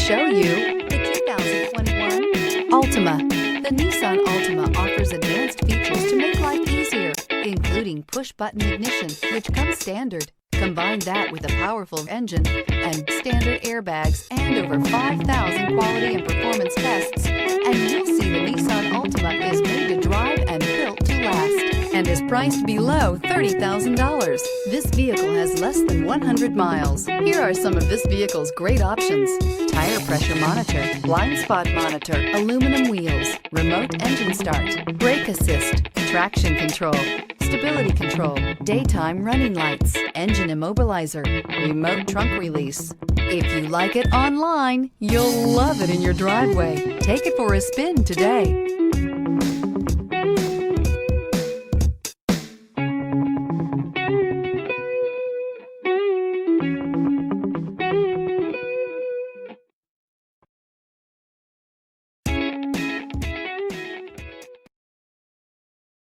show you the 2021 Altima. The Nissan Altima offers advanced features to make life easier, including push-button ignition, which comes standard. Combine that with a powerful engine and standard airbags and over 5,000 quality and performance tests, and you'll see the Nissan Altima is made to drive and built to last, and is priced below $30,000. This vehicle has less than 100 miles. Here are some of this vehicle's great options: tire pressure monitor, blind spot monitor, aluminum wheels, remote engine start, brake assist, traction control, stability control, daytime running lights, engine immobilizer, remote trunk release. If you like it online, you'll love it in your driveway. Take it for a spin today.